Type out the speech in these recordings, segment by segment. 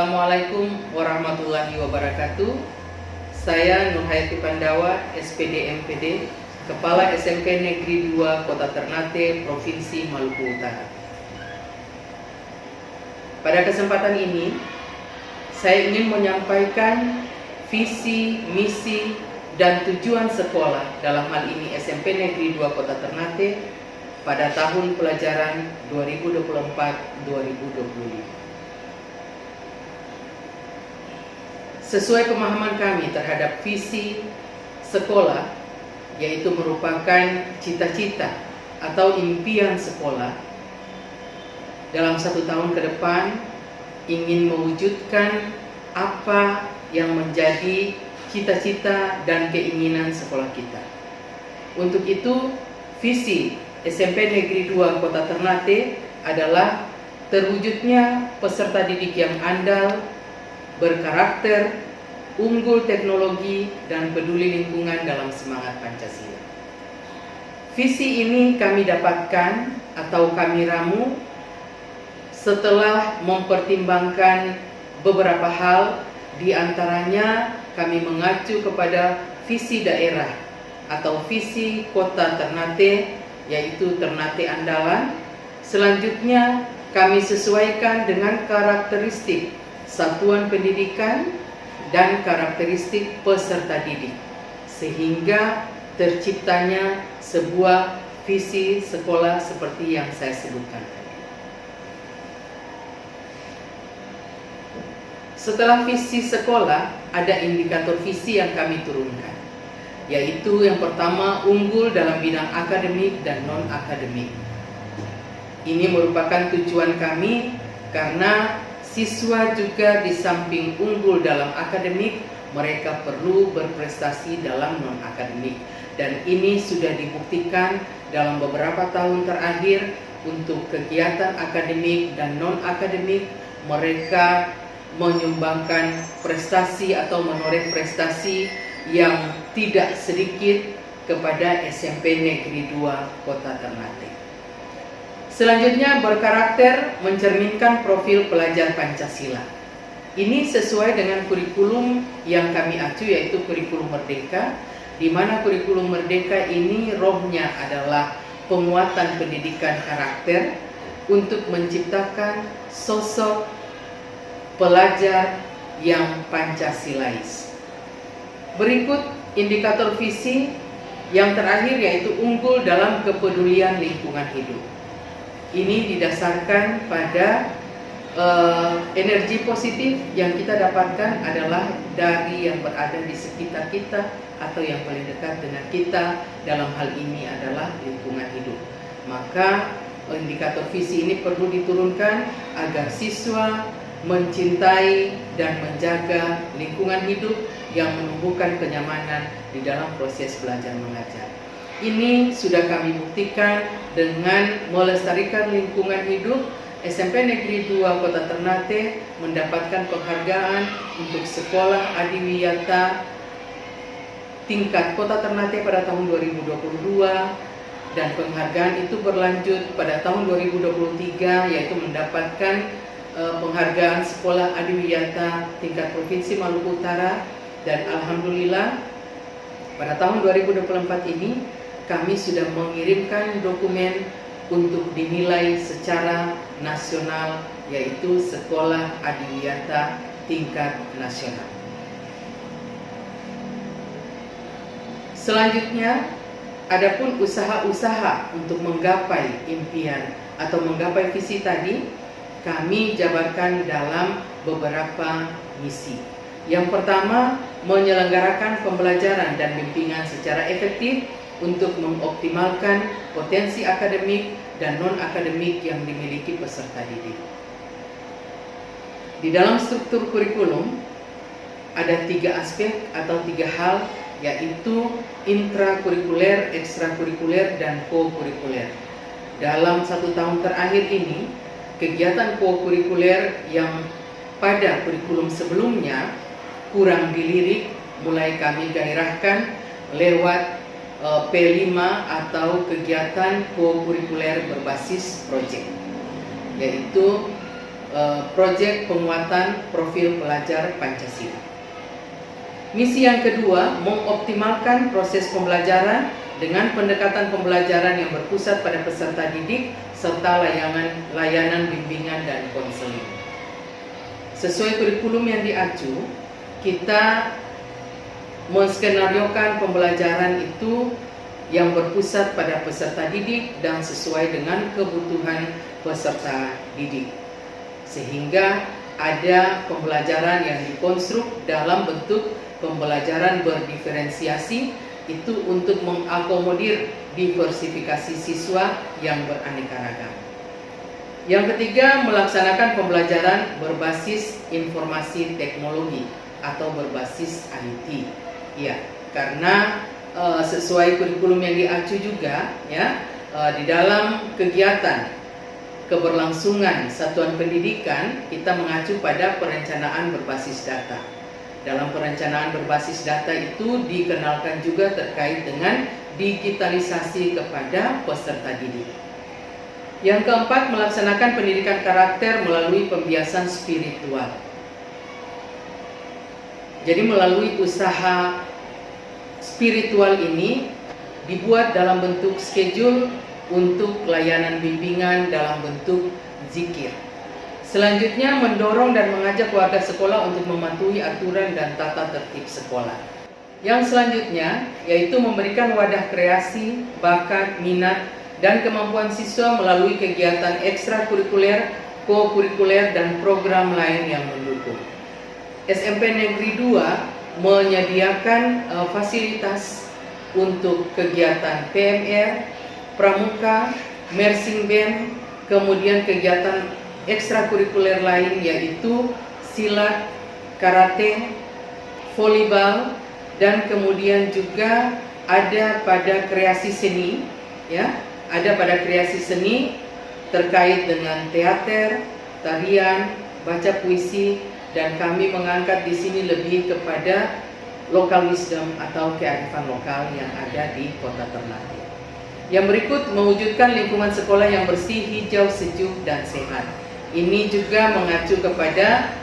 Assalamualaikum warahmatullahi wabarakatuh. Saya Nurhayati Pandawa, SPD MPD, Kepala SMP Negeri 2 Kota Ternate, Provinsi Maluku Utara. Pada kesempatan ini, saya ingin menyampaikan visi, misi, dan tujuan sekolah, dalam hal ini SMP Negeri 2 Kota Ternate, pada tahun pelajaran 2024-2025. Sesuai pemahaman kami terhadap visi sekolah, yaitu merupakan cita-cita atau impian sekolah dalam 1 tahun ke depan, ingin mewujudkan apa yang menjadi cita-cita dan keinginan sekolah kita. Untuk itu, visi SMP Negeri 2 Kota Ternate adalah terwujudnya peserta didik yang andal, berkarakter, unggul teknologi, dan peduli lingkungan dalam semangat Pancasila. Visi ini kami dapatkan atau kami ramu setelah mempertimbangkan beberapa hal, di antaranya kami mengacu kepada visi daerah atau visi Kota Ternate, yaitu Ternate Andalan. Selanjutnya kami sesuaikan dengan karakteristik satuan pendidikan dan karakteristik peserta didik, sehingga terciptanya sebuah visi sekolah seperti yang saya sebutkan tadi. Setelah visi sekolah, ada indikator visi yang kami turunkan, yaitu yang pertama, unggul dalam bidang akademik dan non-akademik. Ini merupakan tujuan kami karena siswa juga di samping unggul dalam akademik, mereka perlu berprestasi dalam non-akademik. Dan ini sudah dibuktikan dalam beberapa tahun terakhir untuk kegiatan akademik dan non-akademik, mereka menyumbangkan prestasi atau menoreh prestasi yang tidak sedikit kepada SMP Negeri 2 Kota Ternate. Selanjutnya, berkarakter, mencerminkan profil pelajar Pancasila. Ini sesuai dengan kurikulum yang kami acu, yaitu kurikulum Merdeka, di mana kurikulum Merdeka ini rohnya adalah penguatan pendidikan karakter untuk menciptakan sosok pelajar yang Pancasilais. Berikut indikator visi yang terakhir, yaitu unggul dalam kepedulian lingkungan hidup. Ini didasarkan pada energi positif yang kita dapatkan adalah dari yang berada di sekitar kita atau yang paling dekat dengan kita, dalam hal ini adalah lingkungan hidup. Maka indikator visi ini perlu diturunkan agar siswa mencintai dan menjaga lingkungan hidup yang menumbuhkan kenyamanan di dalam proses belajar mengajar. Ini sudah kami buktikan dengan melestarikan lingkungan hidup. SMP Negeri 2 Kota Ternate mendapatkan penghargaan untuk sekolah adiwiyata tingkat Kota Ternate pada tahun 2022, dan penghargaan itu berlanjut pada tahun 2023, yaitu mendapatkan penghargaan sekolah adiwiyata tingkat Provinsi Maluku Utara. Dan alhamdulillah pada tahun 2024 ini kami sudah mengirimkan dokumen untuk dinilai secara nasional, yaitu Sekolah Adiwiyata Tingkat Nasional. Selanjutnya, adapun usaha-usaha untuk menggapai impian atau menggapai visi tadi, kami jabarkan dalam beberapa misi. Yang pertama, menyelenggarakan pembelajaran dan bimbingan secara efektif untuk mengoptimalkan potensi akademik dan non-akademik yang dimiliki peserta didik. Di dalam struktur kurikulum ada 3 aspek atau 3 hal, yaitu intrakurikuler, ekstrakurikuler, dan co-kurikuler. Dalam 1 tahun terakhir ini, kegiatan co-kurikuler yang pada kurikulum sebelumnya kurang dilirik, mulai kami gairahkan lewat P5 atau kegiatan co-kurikuler berbasis proyek, yaitu proyek penguatan profil pelajar Pancasila. Misi yang kedua, mengoptimalkan proses pembelajaran dengan pendekatan pembelajaran yang berpusat pada peserta didik serta layanan bimbingan dan konseling. Sesuai kurikulum yang diacu, kita menskenariokan pembelajaran itu yang berpusat pada peserta didik dan sesuai dengan kebutuhan peserta didik. Sehingga ada pembelajaran yang dikonstruk dalam bentuk pembelajaran berdiferensiasi, itu untuk mengakomodir diversifikasi siswa yang beraneka ragam. Yang ketiga, melaksanakan pembelajaran berbasis informasi teknologi atau berbasis IT. Ya, karena sesuai kurikulum yang diacu juga, ya, di dalam kegiatan keberlangsungan satuan pendidikan kita mengacu pada perencanaan berbasis data. Dalam perencanaan berbasis data itu dikenalkan juga terkait dengan digitalisasi kepada peserta didik. Yang keempat, melaksanakan pendidikan karakter melalui pembiasan spiritual. Jadi melalui usaha spiritual ini dibuat dalam bentuk schedule untuk layanan bimbingan dalam bentuk zikir. Selanjutnya, mendorong dan mengajak warga sekolah untuk mematuhi aturan dan tata tertib sekolah. Yang selanjutnya yaitu memberikan wadah kreasi, bakat, minat, dan kemampuan siswa melalui kegiatan ekstrakurikuler, kokurikuler, dan program lain yang mendukung. SMP Negeri 2 menyediakan fasilitas untuk kegiatan PMR, Pramuka, Marching Band, kemudian kegiatan ekstrakurikuler lain yaitu silat, karate, volleyball, dan kemudian juga ada pada kreasi seni, ya, ada pada kreasi seni terkait dengan teater, tarian, baca puisi, dan kami mengangkat di sini lebih kepada local wisdom atau kearifan lokal yang ada di Kota Ternate. Yang berikut, mewujudkan lingkungan sekolah yang bersih, hijau, sejuk, dan sehat. Ini juga mengacu kepada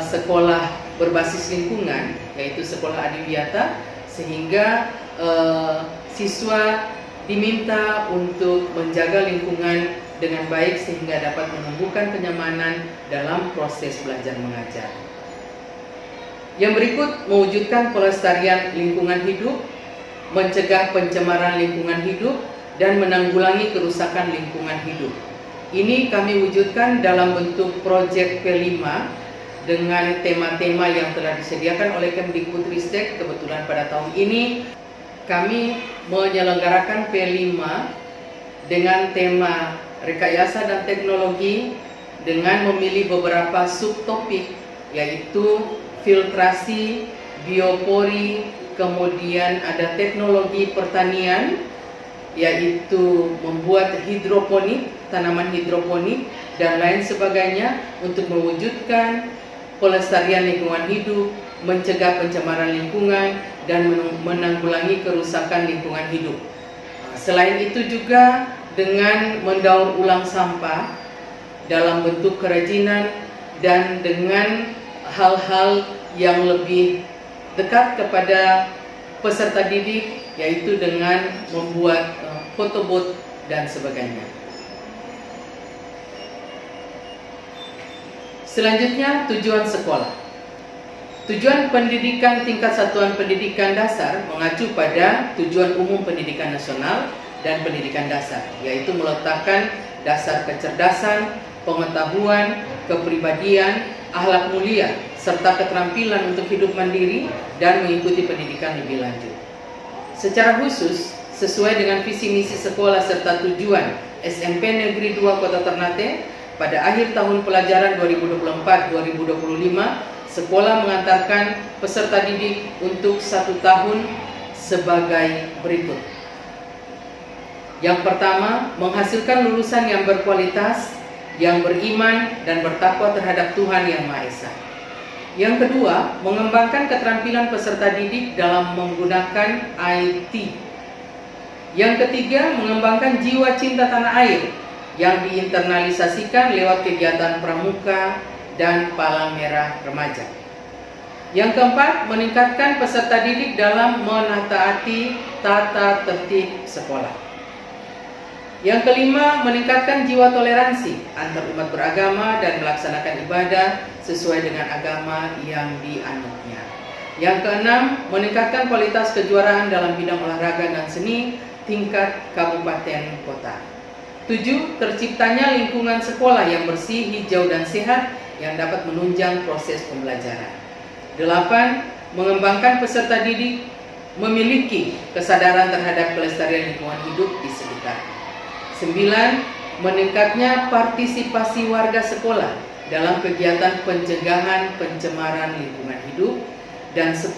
sekolah berbasis lingkungan, yaitu sekolah adiwiyata, sehingga siswa diminta untuk menjaga lingkungan dengan baik sehingga dapat menumbuhkan kenyamanan dalam proses belajar mengajar. Yang berikut, mewujudkan pelestarian lingkungan hidup, mencegah pencemaran lingkungan hidup, dan menanggulangi kerusakan lingkungan hidup. Ini kami wujudkan dalam bentuk proyek P5 dengan tema-tema yang telah disediakan oleh Kemdikbudristek. Kebetulan pada tahun ini kami menyelenggarakan P5 dengan tema rekayasa dan teknologi dengan memilih beberapa subtopik, yaitu filtrasi, biopori, kemudian ada teknologi pertanian, yaitu membuat hidroponik, tanaman hidroponik, dan lain sebagainya untuk mewujudkan pelestarian lingkungan hidup, mencegah pencemaran lingkungan, dan menanggulangi kerusakan lingkungan hidup. Selain itu juga dengan mendaur ulang sampah dalam bentuk kerajinan dan dengan hal-hal yang lebih dekat kepada peserta didik, yaitu dengan membuat photobooth dan sebagainya. Selanjutnya, tujuan sekolah. Tujuan pendidikan tingkat satuan pendidikan dasar mengacu pada tujuan umum pendidikan nasional dan pendidikan dasar, yaitu meletakkan dasar kecerdasan, pengetahuan, kepribadian, akhlak mulia, serta keterampilan untuk hidup mandiri dan mengikuti pendidikan lebih lanjut. Secara khusus, sesuai dengan visi misi sekolah serta tujuan SMP Negeri 2 Kota Ternate, pada akhir tahun pelajaran 2024-2025, sekolah mengantarkan peserta didik untuk 1 tahun sebagai berikut. Yang pertama, menghasilkan lulusan yang berkualitas, yang beriman dan bertakwa terhadap Tuhan Yang Maha Esa. Yang kedua, mengembangkan keterampilan peserta didik dalam menggunakan IT. Yang ketiga, mengembangkan jiwa cinta tanah air yang diinternalisasikan lewat kegiatan pramuka dan palang merah remaja. Yang keempat, meningkatkan peserta didik dalam menataati tata tertib sekolah. Yang kelima, meningkatkan jiwa toleransi antar umat beragama dan melaksanakan ibadah sesuai dengan agama yang dianutnya. Yang keenam, meningkatkan kualitas kejuaraan dalam bidang olahraga dan seni tingkat kabupaten kota. 7. Terciptanya lingkungan sekolah yang bersih, hijau, dan sehat yang dapat menunjang proses pembelajaran. 8. Mengembangkan peserta didik memiliki kesadaran terhadap kelestarian lingkungan hidup di sekitarnya. 9. Meningkatnya partisipasi warga sekolah dalam kegiatan pencegahan pencemaran lingkungan hidup. Dan 10.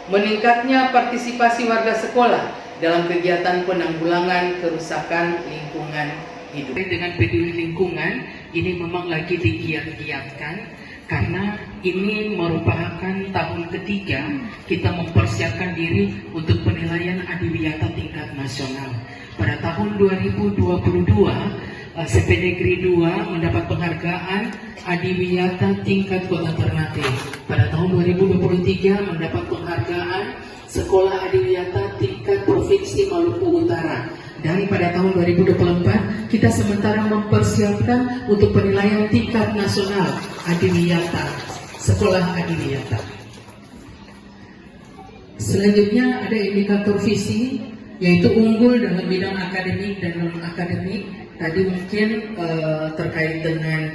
Meningkatnya partisipasi warga sekolah dalam kegiatan penanggulangan kerusakan lingkungan hidup. Dengan peduli lingkungan, ini memang lagi digiat-giatkan karena ini merupakan tahun ketiga kita mempersiapkan diri untuk penilaian adiwiyata tingkat nasional. Pada tahun 2022, SMP Negeri 2 mendapat penghargaan adiwiyata tingkat kota Ternate. Pada tahun 2023 mendapat penghargaan Sekolah Adiwiyata tingkat Provinsi Maluku Utara. Dan pada tahun 2024 kita sementara mempersiapkan untuk penilaian tingkat nasional Adiwiyata, Sekolah Adiwiyata. Selanjutnya ada indikator visi, yaitu unggul dalam bidang akademik dan non-akademik. Tadi mungkin terkait dengan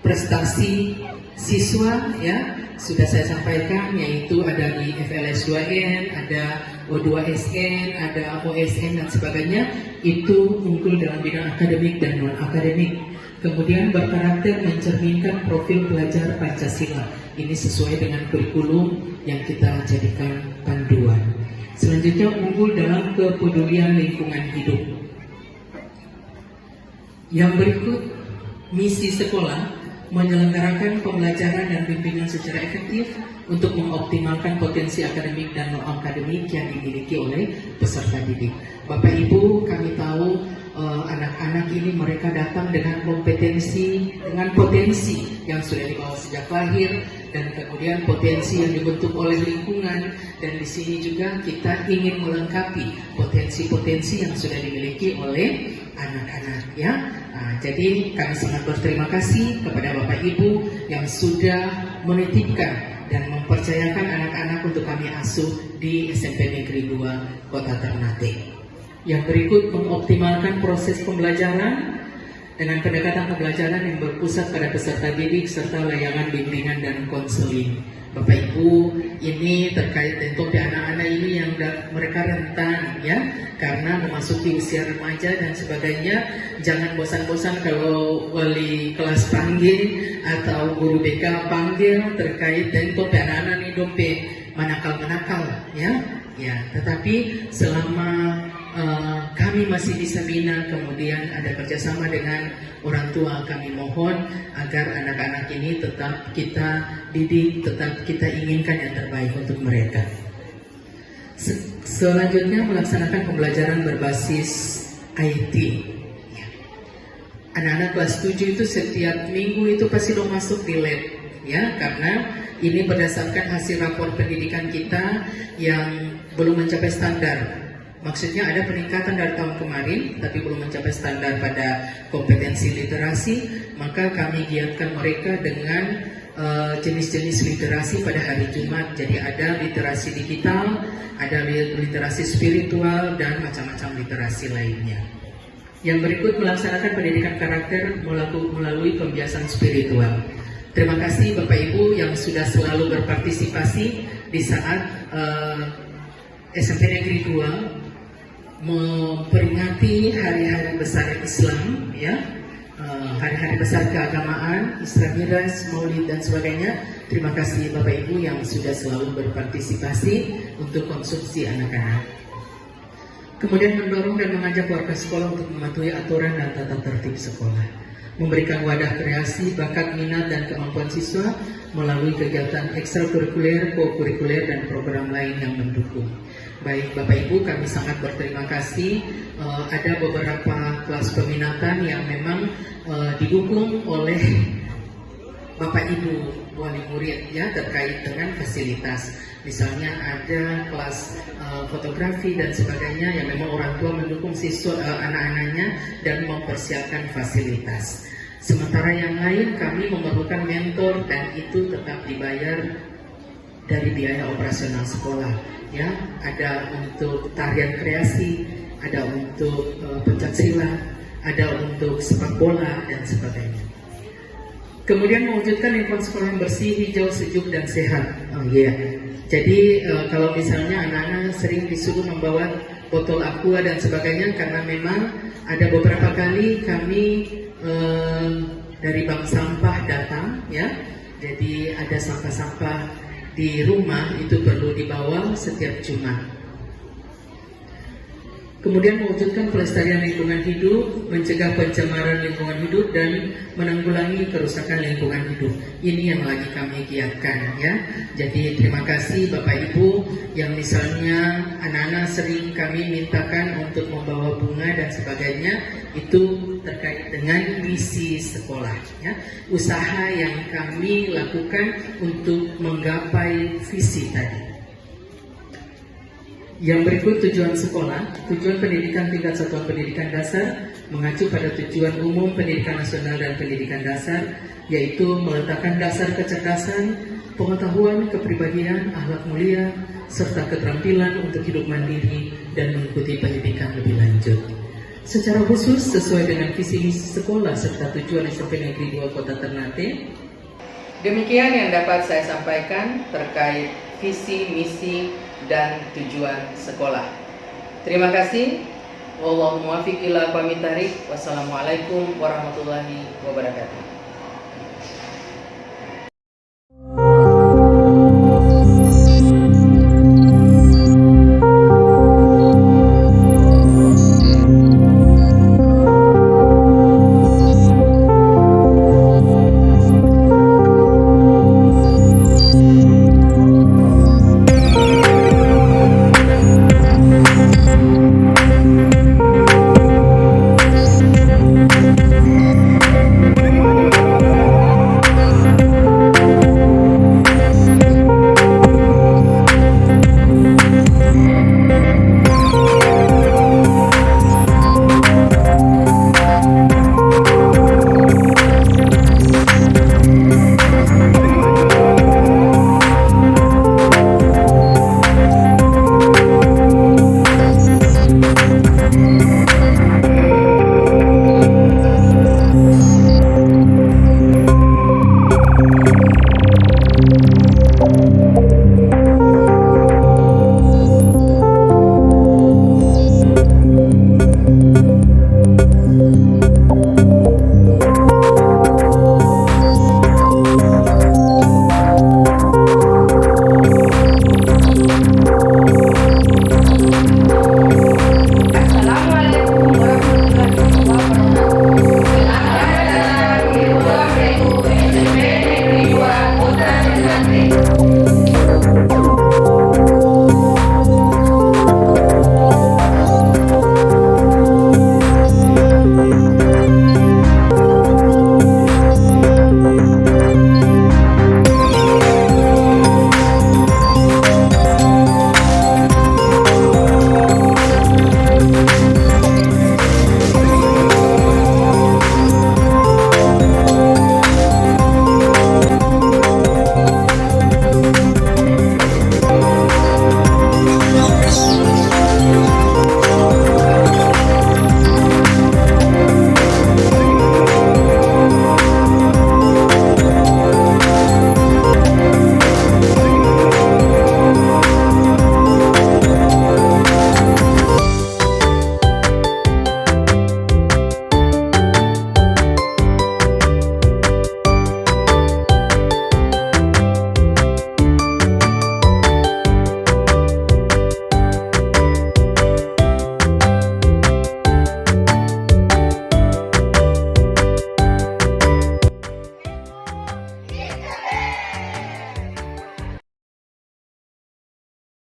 prestasi siswa, ya sudah saya sampaikan, yaitu ada di FLS 2N, ada O2SN, ada OSN dan sebagainya. Itu unggul dalam bidang akademik dan non-akademik. Kemudian berkarakter mencerminkan profil pelajar Pancasila. Ini sesuai dengan kurikulum yang kita jadikan panduan. Selanjutnya unggul dalam kepedulian lingkungan hidup. Yang berikut, misi sekolah menyelenggarakan pembelajaran dan bimbingan secara efektif untuk mengoptimalkan potensi akademik dan non-akademik yang dimiliki oleh peserta didik. Bapak Ibu, kami tahu anak-anak ini mereka datang dengan kompetensi, dengan potensi yang sudah dibawa sejak lahir, dan kemudian potensi yang dibentuk oleh lingkungan. Dan di sini juga kita ingin melengkapi potensi-potensi yang sudah dimiliki oleh anak-anak, ya. Jadi kami sangat berterima kasih kepada Bapak Ibu yang sudah menitipkan dan mempercayakan anak-anak untuk kami asuh di SMP Negeri 2 Kota Ternate. Yang berikut, mengoptimalkan proses pembelajaran dengan pendekatan pembelajaran yang berpusat pada peserta didik serta layanan bimbingan dan konseling. Bapak Ibu, ini terkait dengan anak-anak ini yang mereka rentan, ya, karena memasuki usia remaja dan sebagainya. Jangan bosan-bosan kalau wali kelas panggil atau guru BK panggil terkait dengan anak-anak ini dompe manakal-manakal, ya. Tetapi selama kami masih bisa bina, kemudian ada kerjasama dengan orang tua, kami mohon agar anak-anak ini tetap kita didik, tetap kita inginkan yang terbaik untuk mereka. Selanjutnya, melaksanakan pembelajaran berbasis IT. Anak-anak kelas 7 itu setiap minggu itu pasti dong masuk di lab, ya, karena ini berdasarkan hasil rapor pendidikan kita yang belum mencapai standar. Maksudnya ada peningkatan dari tahun kemarin, tapi belum mencapai standar pada kompetensi literasi, maka kami giatkan mereka dengan jenis-jenis literasi pada hari Jumat. Jadi ada literasi digital, ada literasi spiritual, dan macam-macam literasi lainnya. Yang berikut, melaksanakan pendidikan karakter melalui pembiasan spiritual. Terima kasih Bapak Ibu yang sudah selalu berpartisipasi di saat SMP Negeri 2 memperingati hari-hari besar Islam, ya, hari-hari besar keagamaan, Isra Miraj, Maulid dan sebagainya. Terima kasih Bapak Ibu yang sudah selalu berpartisipasi untuk konsumsi anak-anak. Kemudian mendorong dan mengajak warga sekolah untuk mematuhi aturan dan tata tertib sekolah. Memberikan wadah kreasi, bakat, minat, dan kemampuan siswa melalui kegiatan ekstrakurikuler, kokurikuler, dan program lain yang mendukung. Baik Bapak Ibu, kami sangat berterima kasih. Ada beberapa kelas peminatan yang memang didukung oleh Bapak Ibu wali murid ya terkait dengan fasilitas. Misalnya ada kelas fotografi dan sebagainya yang memang orang tua mendukung siswa anak-anaknya dan mempersiapkan fasilitas. Sementara yang lain kami memerlukan mentor dan itu tetap dibayar dari biaya operasional sekolah. Ya, ada untuk tarian kreasi, ada untuk pencak silat, ada untuk sepak bola dan sebagainya. Kemudian mewujudkan lingkungan sekolah yang bersih, hijau, sejuk dan sehat. Jadi kalau misalnya anak-anak sering disuruh membawa botol aqua dan sebagainya karena memang ada beberapa kali kami dari bank sampah datang ya. Jadi ada sampah-sampah di rumah itu perlu dibawa setiap Jumat. Kemudian mewujudkan pelestarian lingkungan hidup, mencegah pencemaran lingkungan hidup dan menanggulangi kerusakan lingkungan hidup. Ini yang lagi kami giatkan ya. Jadi terima kasih Bapak Ibu yang misalnya anak-anak sering kami mintakan untuk membawa bunga dan sebagainya, itu terkait dengan misi sekolah ya. Usaha yang kami lakukan untuk menggapai visi tadi. Yang berikut tujuan sekolah. Tujuan pendidikan tingkat satuan pendidikan dasar mengacu pada tujuan umum pendidikan nasional dan pendidikan dasar, yaitu meletakkan dasar kecerdasan, pengetahuan, kepribadian, akhlak mulia, serta keterampilan untuk hidup mandiri dan mengikuti pendidikan lebih lanjut. Secara khusus sesuai dengan visi misi sekolah serta tujuan SMP Negeri 2 Kota Ternate. Demikian yang dapat saya sampaikan terkait visi, misi, dan tujuan sekolah. Terima kasih. Wallahu muwaffiq ila aqwamit thariq. Wassalamualaikum warahmatullahi wabarakatuh.